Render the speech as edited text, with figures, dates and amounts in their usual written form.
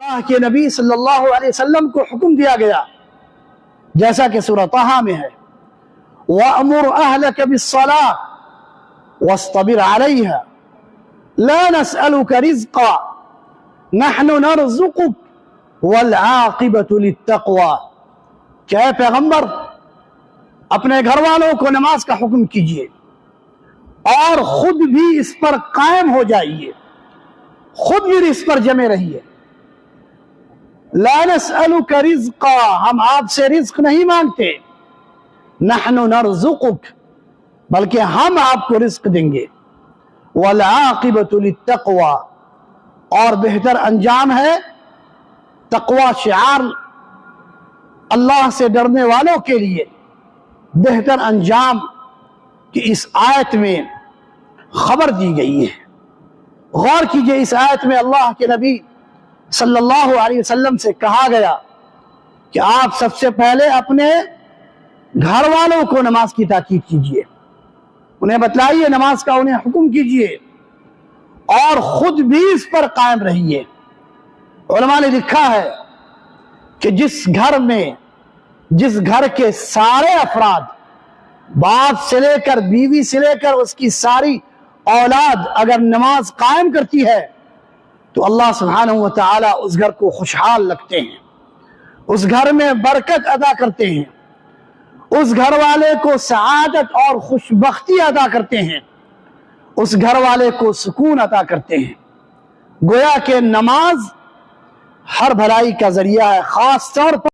اللہ کے نبی صلی اللہ علیہ وسلم کو حکم دیا گیا جیسا کہ سورہ طٰہٰ میں ہے وَأْمُرْ أَهْلَكَ بِالصَّلَاةِ وَاصْطَبِرْ عَلَيْهَا لَا نَسْأَلُكَ رِزْقًا نَحْنُ نَرْزُقُكَ وَالْعَاقِبَةُ لِلتَّقْوَىٰ کہ اے پیغمبر اپنے گھر والوں کو نماز کا حکم کیجئے اور خود بھی اس پر قائم ہو جائیے، خود بھی اس پر جمے رہیے۔ لا نسألک رزقا، ہم آپ سے رزق نہیں مانگتے، نحن نرزقک، بلکہ ہم آپ کو رزق دیں گے، والعاقبۃ للتقوی، اور بہتر انجام ہے تقوی، شعار اللہ سے ڈرنے والوں کے لیے بہتر انجام کی اس آیت میں خبر دی گئی ہے۔ غور کیجئے، اس آیت میں اللہ کے نبی صلی اللہ علیہ وسلم سے کہا گیا کہ آپ سب سے پہلے اپنے گھر والوں کو نماز کی تاکید کیجئے، انہیں بتلائیے نماز کا، انہیں حکم کیجئے اور خود بھی اس پر قائم رہیے۔ علماء نے لکھا ہے کہ جس گھر کے سارے افراد، باپ سے لے کر بیوی سے لے کر اس کی ساری اولاد اگر نماز قائم کرتی ہے تو اللہ سبحانہ وتعالی اس گھر کو خوشحال رکھتے ہیں، اس گھر میں برکت عطا کرتے ہیں، اس گھر والے کو سعادت اور خوشبختی عطا کرتے ہیں، اس گھر والے کو سکون عطا کرتے ہیں۔ گویا کہ نماز ہر بھلائی کا ذریعہ ہے، خاص طور پر